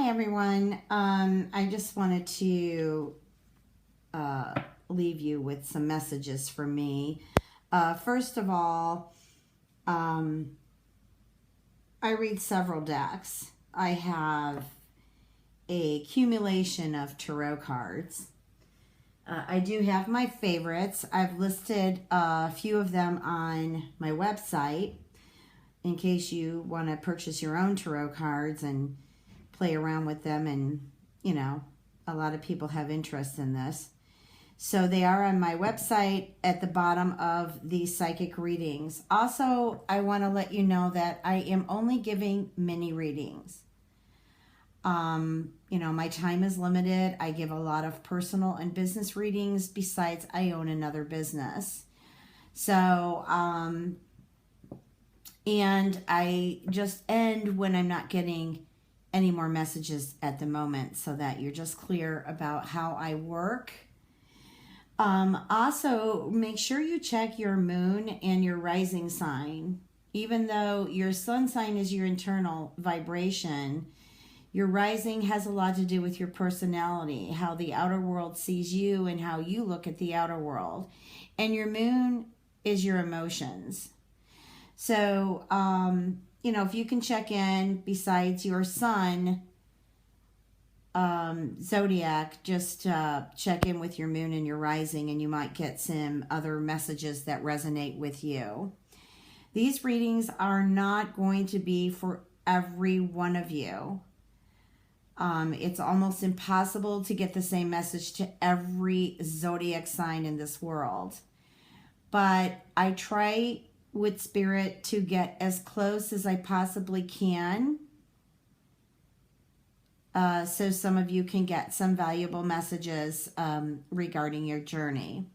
everyone. I just wanted to leave you with some messages for me. First of all, I read several decks. I have a accumulation of tarot cards. I do have my favorites. I've listed a few of them on my website in case you want to purchase your own tarot cards and play around with them, and you know, a lot of people have interest in this. So they are on my website at the bottom of these psychic readings. Also, I want to let you know that I am only giving mini readings. You know, my time is limited. I give a lot of personal and business readings. Besides, I own another business. So, and I just end when I'm not getting any more messages at the moment, so that you're just clear about how I work. Also, make sure you check your moon and your rising sign. Even though your sun sign is your internal vibration, your rising has a lot to do with your personality, how the outer world sees you and how you look at the outer world. And your moon is your emotions. So, you know, if you can check in besides your sun zodiac, just check in with your moon and your rising, and you might get some other messages that resonate with you. These readings are not going to be for every one of you. It's almost impossible to get the same message to every zodiac sign in this world. But I try with Spirit to get as close as I possibly can, so some of you can get some valuable messages regarding your journey.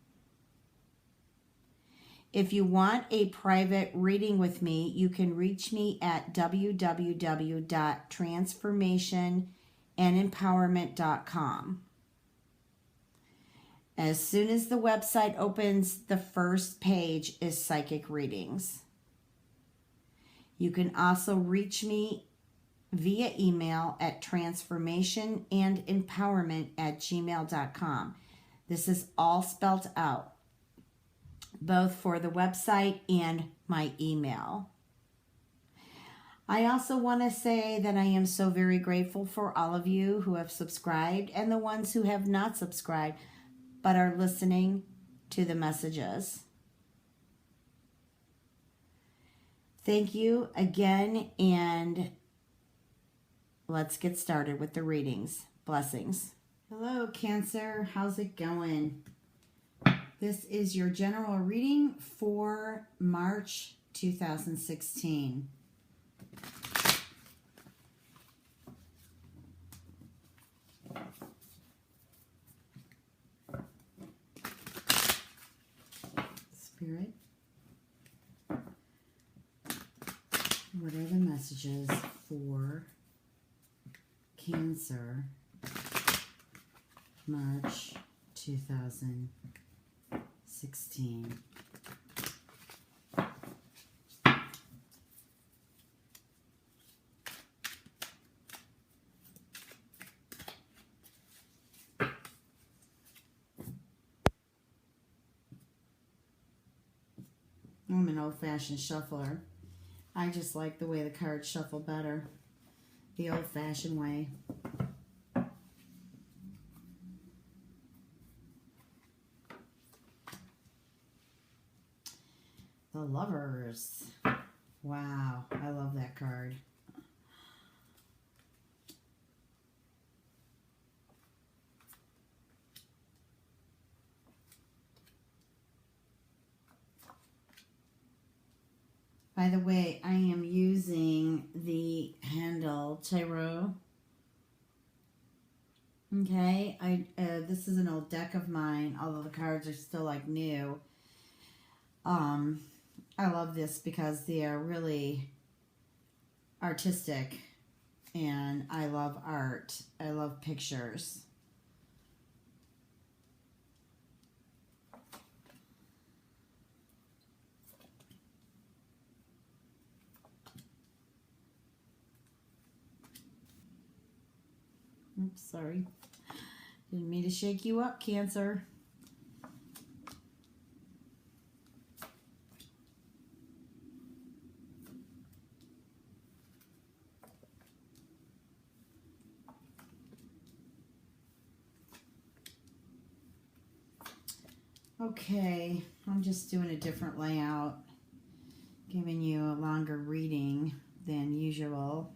If you want a private reading with me, you can reach me at www.transformationandempowerment.com. As soon as the website opens, the first page is psychic readings. You can also reach me via email at transformationandempowerment@gmail.com. This is all spelled out, both for the website and my email. I also want to say that I am so very grateful for all of you who have subscribed and the ones who have not subscribed but are listening to the messages. Thank you again, and let's get started with the readings. Blessings. Hello, Cancer. How's it going? This is your general reading for March 2016. Spirit, what are the messages for Cancer, March 2016? I'm an old-fashioned shuffler. I just like the way the cards shuffle better. The old-fashioned way. The Lovers. Wow, I love that card. By the way, I am using the Handel Tarot. Okay, this is an old deck of mine, although the cards are still like new. I love this because they are really artistic, and I love art. I love pictures. Oops, sorry. Didn't mean to shake you up, Cancer. Okay, I'm just doing a different layout, giving you a longer reading than usual.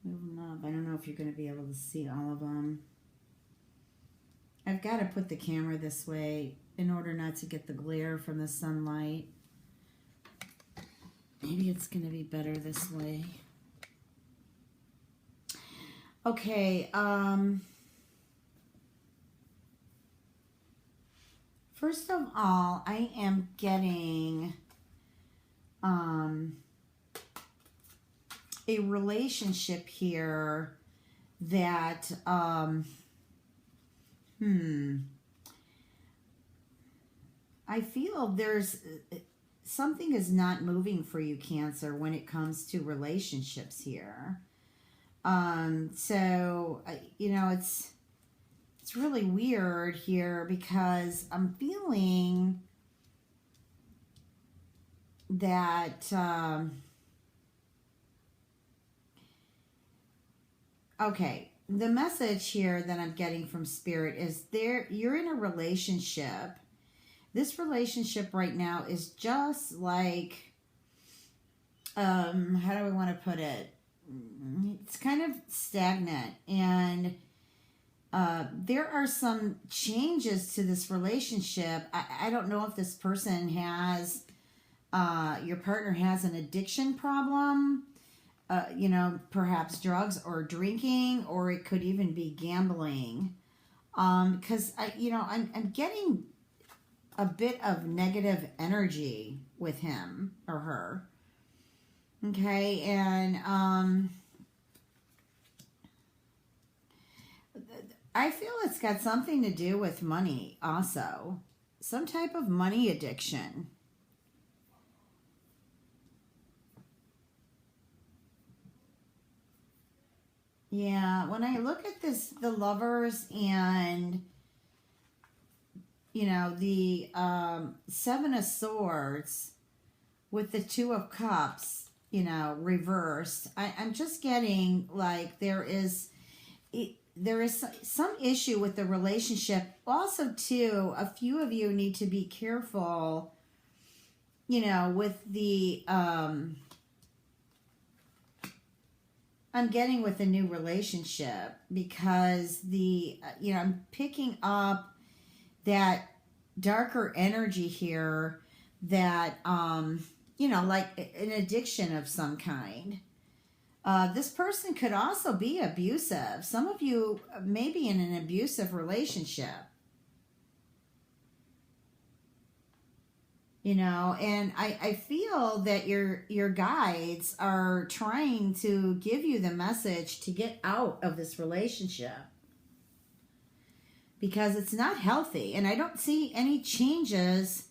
Move them up. I don't know if you're going to be able to see all of them. I've got to put the camera this way in order not to get the glare from the sunlight. Maybe it's going to be better this way. Okay, first of all, I am getting a relationship here that I feel there's something is not moving for you, Cancer, when it comes to relationships here. So you know, it's really weird here because I'm feeling that okay, the message here that I'm getting from Spirit is you're in a relationship. This relationship right now is just like how do I want to put it? It's kind of stagnant, and there are some changes to this relationship. I don't know if this person has, your partner has an addiction problem, you know, perhaps drugs or drinking, or it could even be gambling. Because I'm getting a bit of negative energy with him or her. Okay, and I feel it's got something to do with money also. Some type of money addiction. Yeah, when I look at this, the Lovers and, you know, the Seven of Swords with the Two of Cups, you know, reversed, I'm just getting like there is some issue with the relationship. Also, too, a few of you need to be careful, you know, with the I'm getting with a new relationship, because the you know, I'm picking up that darker energy here that you know, like an addiction of some kind. This person could also be abusive. Some of you may be in an abusive relationship. You know, and I feel that your guides are trying to give you the message to get out of this relationship, because it's not healthy, and I don't see any changes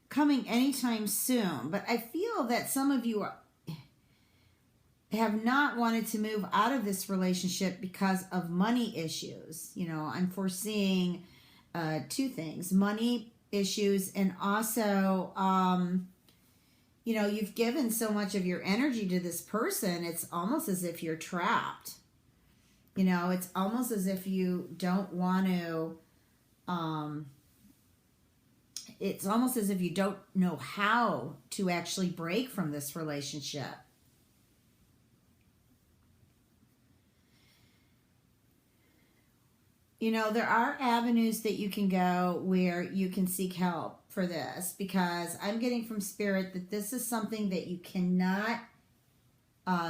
coming anytime soon. But I feel that some of you have not wanted to move out of this relationship because of money issues. You know, I'm foreseeing two things: money issues, and also you know, you've given so much of your energy to this person, it's almost as if you're trapped. You know, it's almost as if you don't want to it's almost as if you don't know how to actually break from this relationship. You know, there are avenues that you can go where you can seek help for this, because I'm getting from Spirit that this is something that you cannot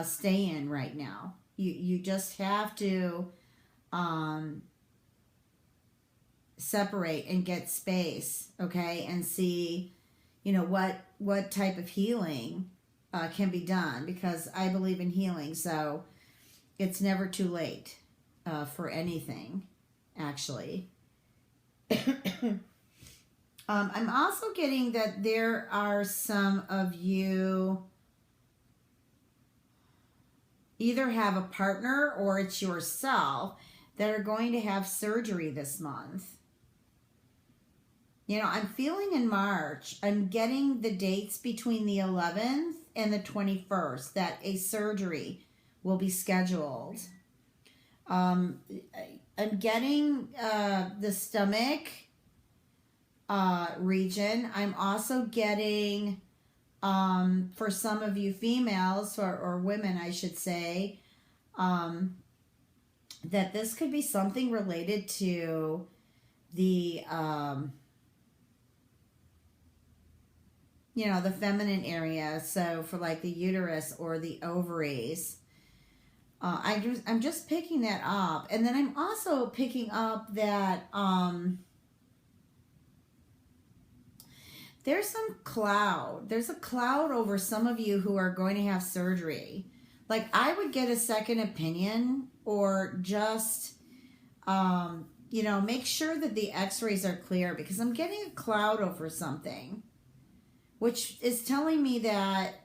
stay in right now. You just have to separate and get space, okay, and see, you know, what type of healing can be done, because I believe in healing, so it's never too late for anything, actually. I'm also getting that there are some of you either have a partner or it's yourself that are going to have surgery this month. You know, I'm feeling in March, I'm getting the dates between the 11th and the 21st that a surgery will be scheduled. I'm getting the stomach region. I'm also getting, for some of you females, or women, I should say, that this could be something related to the, you know, the feminine area. So for like the uterus or the ovaries. I'm just picking that up. And then I'm also picking up that there's some cloud. There's a cloud over some of you who are going to have surgery. Like, I would get a second opinion, or just, you know, make sure that the x-rays are clear, because I'm getting a cloud over something, which is telling me that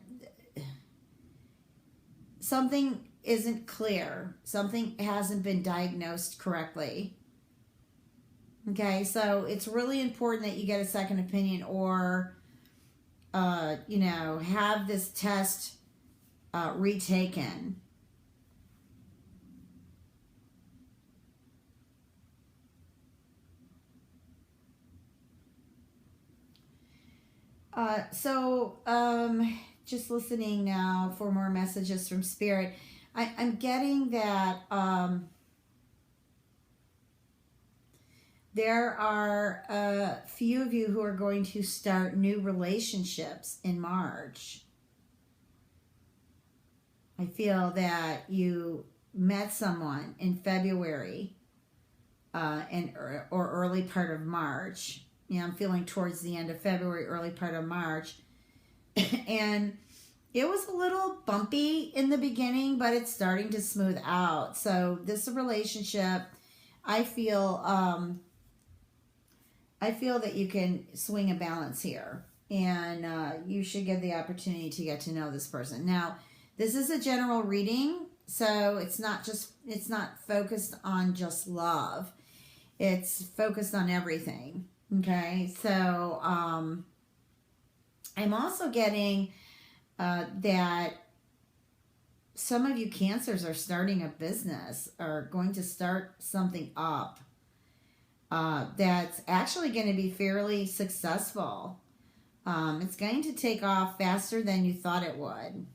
something isn't clear. Something hasn't been diagnosed correctly. Okay, so it's really important that you get a second opinion, or, you know, have this test retaken. Just listening now for more messages from Spirit. I'm getting that there are a few of you who are going to start new relationships in March. I feel that you met someone in February or early part of March. You know, I'm feeling towards the end of February, early part of March. And it was a little bumpy in the beginning, but it's starting to smooth out. So this relationship, I feel that you can swing a balance here, and you should get the opportunity to get to know this person. Now, this is a general reading, so it's not focused on just love. It's focused on everything. Okay, so I'm also getting that some of you Cancers are starting a business, or going to start something up that's actually going to be fairly successful. It's going to take off faster than you thought it would.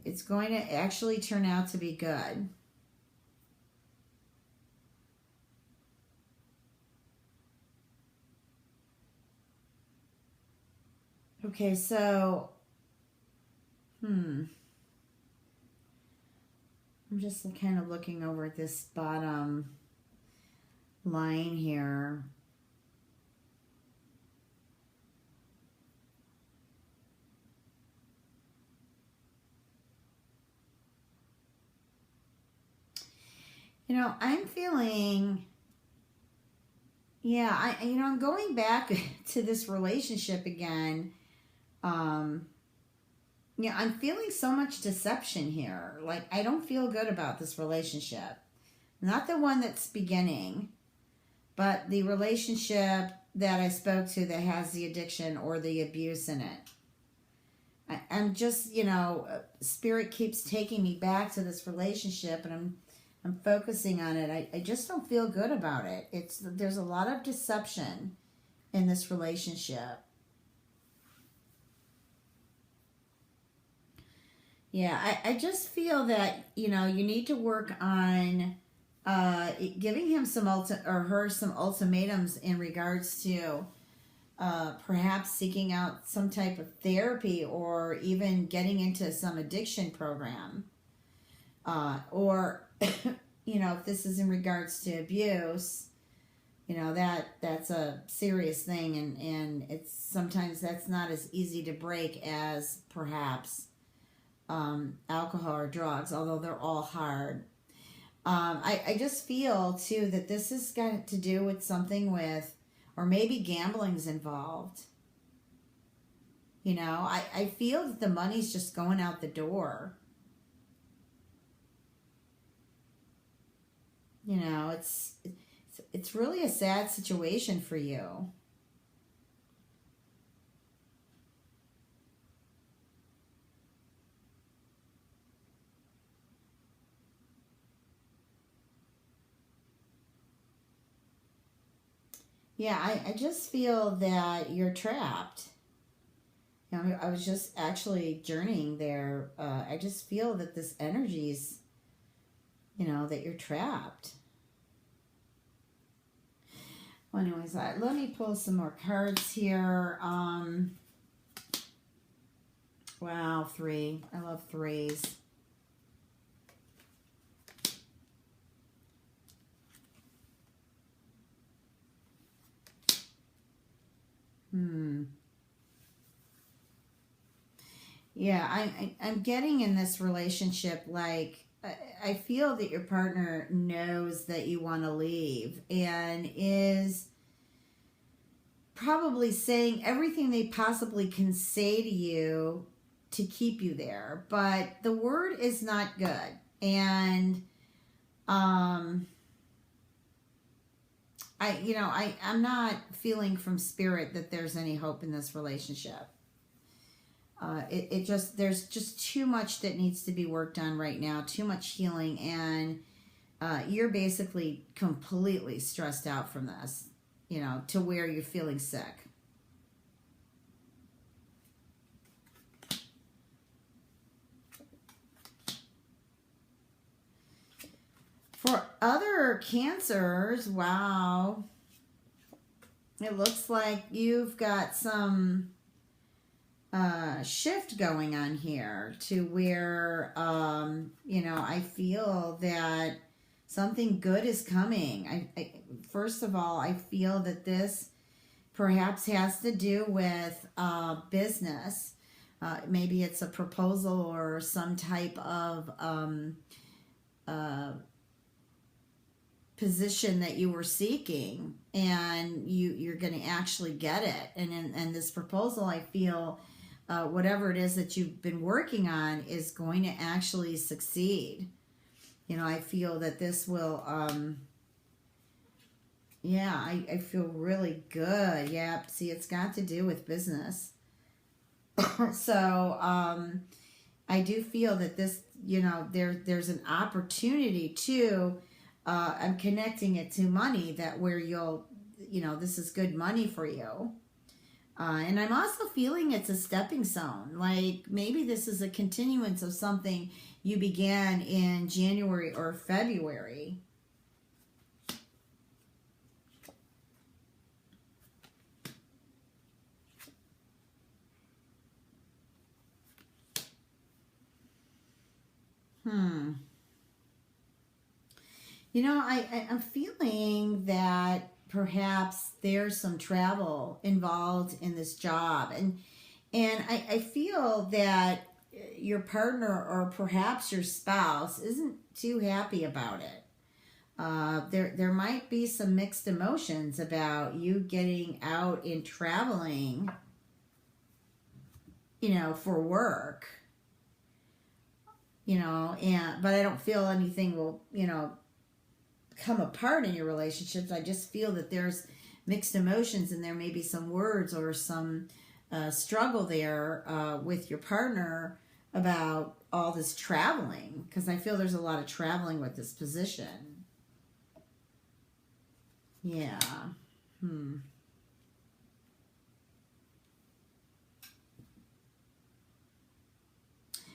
It's going to actually turn out to be good. Okay, so, I'm just kind of looking over at this bottom line here. You know, I'm feeling, yeah, I'm going back to this relationship again. Yeah, I'm feeling so much deception here. Like, I don't feel good about this relationship. Not the one that's beginning, but the relationship that I spoke to that has the addiction or the abuse in it. I'm just, Spirit keeps taking me back to this relationship, and I'm focusing on it. I just don't feel good about it. There's a lot of deception in this relationship. Yeah, I just feel that, you need to work on giving him or her some ultimatums in regards to perhaps seeking out some type of therapy, or even getting into some addiction program. Or, if this is in regards to abuse, that's a serious thing, and it's sometimes that's not as easy to break as perhaps alcohol or drugs, although they're all hard. I just feel too that this has got to do with something with, or maybe gambling's involved. You know, I feel that the money's just going out the door. You know, it's really a sad situation for you. Yeah, I just feel that you're trapped. You know, I was just actually journeying there. I just feel that this energy's, that you're trapped. Well, anyways, let me pull some more cards here. Wow, three. I love threes. Yeah, I'm getting in this relationship like I feel that your partner knows that you want to leave and is probably saying everything they possibly can say to you to keep you there, but the word is not good. And I'm not feeling from spirit that there's any hope in this relationship. It just, there's just too much that needs to be worked on right now, too much healing, and you're basically completely stressed out from this, to where you're feeling sick. For other cancers, wow, it looks like you've got some shift going on here to where, I feel that something good is coming. First of all, I feel that this perhaps has to do with business. Maybe it's a proposal or some type of position that you were seeking, and you're going to actually get it. And this proposal, I feel, whatever it is that you've been working on is going to actually succeed. I feel that this will, I feel really good. Yeah, see, it's got to do with business. So, I do feel that this, there's an opportunity to, I'm connecting it to money, that where you'll, this is good money for you. And I'm also feeling it's a stepping stone. Like maybe this is a continuance of something you began in January or February. I'm feeling that perhaps there's some travel involved in this job, and I feel that your partner or perhaps your spouse isn't too happy about it. There might be some mixed emotions about you getting out and traveling, for work. But I don't feel anything will, come apart in your relationships. I just feel that there's mixed emotions, and there may be some words or some struggle there with your partner about all this traveling, because I feel there's a lot of traveling with this position. Yeah.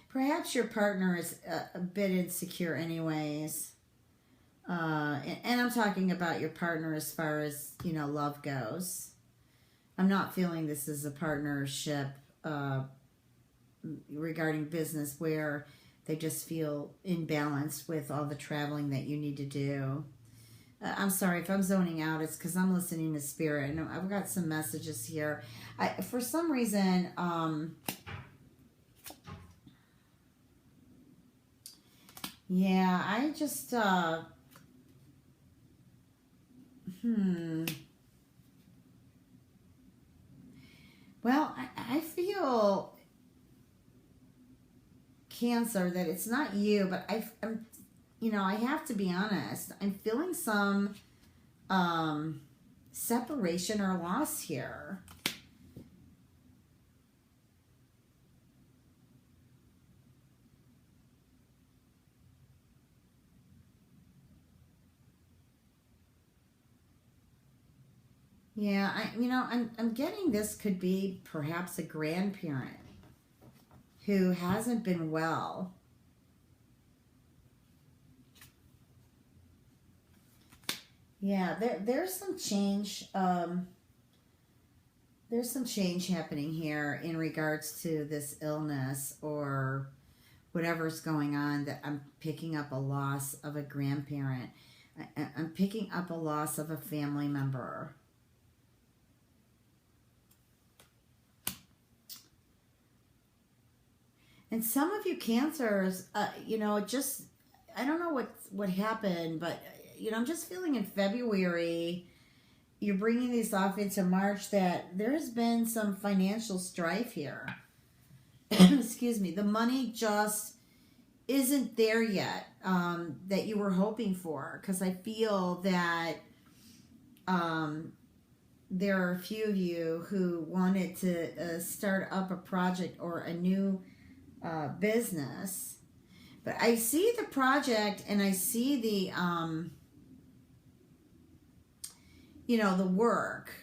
Perhaps your partner is a bit insecure anyways. And I'm talking about your partner as far as, love goes. I'm not feeling this is a partnership regarding business where they just feel imbalanced with all the traveling that you need to do. I'm sorry if I'm zoning out. It's because I'm listening to spirit. And I've got some messages here. For some reason, I just, well, I feel Cancer, that it's not you, but I'm, I have to be honest. I'm feeling some separation or loss here. Yeah, I'm getting this could be perhaps a grandparent who hasn't been well. Yeah, there's some change. There's some change happening here in regards to this illness or whatever's going on. That I'm picking up a loss of a grandparent. I'm picking up a loss of a family member. And some of you Cancers, just I don't know what happened, but I'm just feeling in February, you're bringing these off into March, that there's been some financial strife here. Excuse me. The money just isn't there yet, that you were hoping for, because I feel that there are a few of you who wanted to start up a project or a new business. But I see the project and I see the work.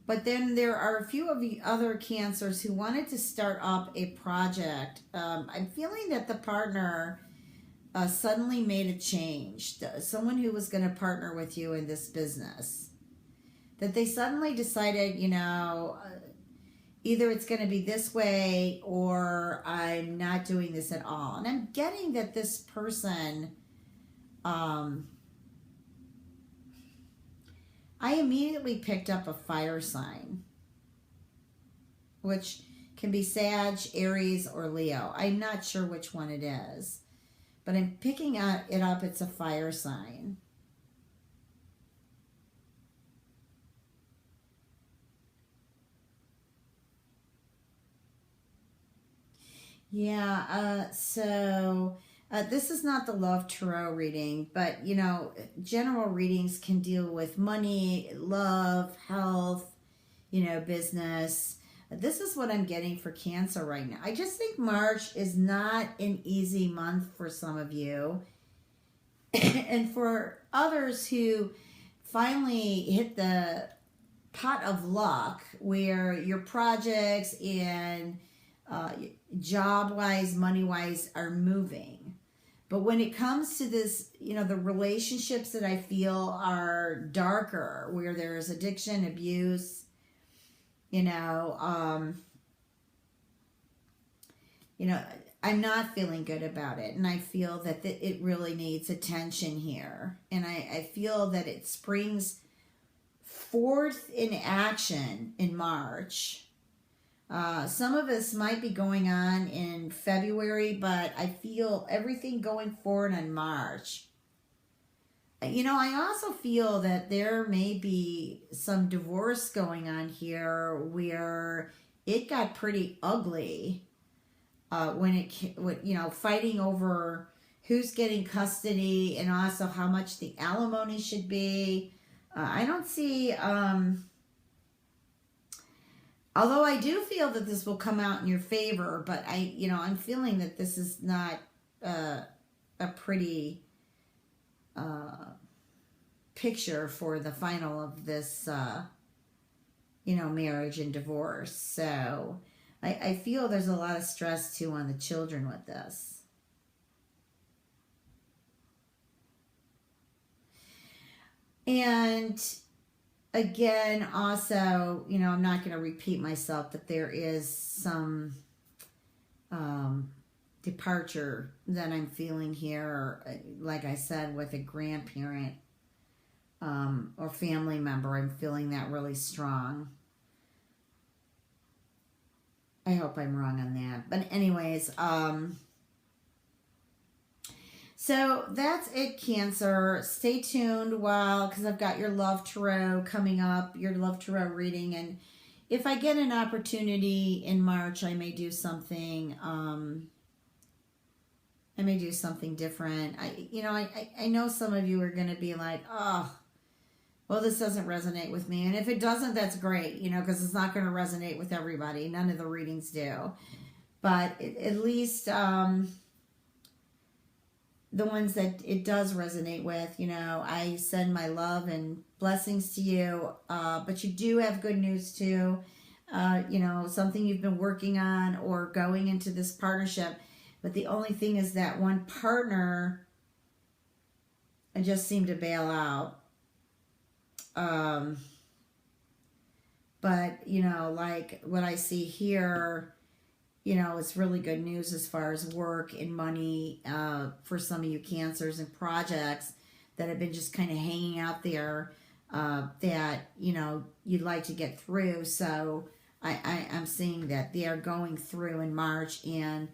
But then there are a few of the other Cancers who wanted to start up a project. I'm feeling that the partner suddenly made a change. Someone who was going to partner with you in this business. That they suddenly decided, either it's going to be this way or I'm not doing this at all. And I'm getting that this person, I immediately picked up a fire sign, which can be Sag, Aries, or Leo. I'm not sure which one it is, but I'm picking it up. It's a fire sign. Yeah, so this is not the Love Tarot reading, but general readings can deal with money, love, health, business. This is what I'm getting for Cancer right now. I just think March is not an easy month for some of you. And for others who finally hit the pot of luck where your projects and job-wise, money-wise are moving. But when it comes to this, the relationships that I feel are darker, where there's addiction, abuse, I'm not feeling good about it. And I feel that it really needs attention here. And I feel that it springs forth in action in March. Some of this might be going on in February, but I feel everything going forward in March. I also feel that there may be some divorce going on here where it got pretty ugly when fighting over who's getting custody and also how much the alimony should be. I don't see... although I do feel that this will come out in your favor, but I'm feeling that this is not a pretty picture for the final of this, marriage and divorce. So I feel there's a lot of stress too on the children with this. And again, also, I'm not going to repeat myself, but there is some departure that I'm feeling here, like I said, with a grandparent or family member. I'm feeling that really strong. I hope I'm wrong on that. But anyways, so that's it, Cancer. Stay tuned because I've got your Love Tarot coming up, your Love Tarot reading. And if I get an opportunity in March, I may do something I may do something different. I know some of you are going to be like, oh, well, this doesn't resonate with me. And if it doesn't, that's great, because it's not going to resonate with everybody. None of the readings do. But at least the ones that it does resonate with, I send my love and blessings to you. But you do have good news too. Something you've been working on or going into this partnership. But the only thing is that one partner just seemed to bail out. But, like what I see here, it's really good news as far as work and money for some of you Cancers and projects that have been just kind of hanging out there that, you'd like to get through. So I'm seeing that they are going through in March, and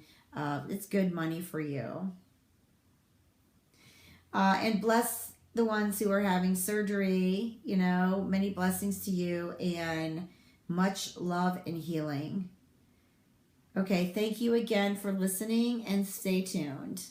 it's good money for you. And bless the ones who are having surgery, many blessings to you and much love and healing. Okay, thank you again for listening and stay tuned.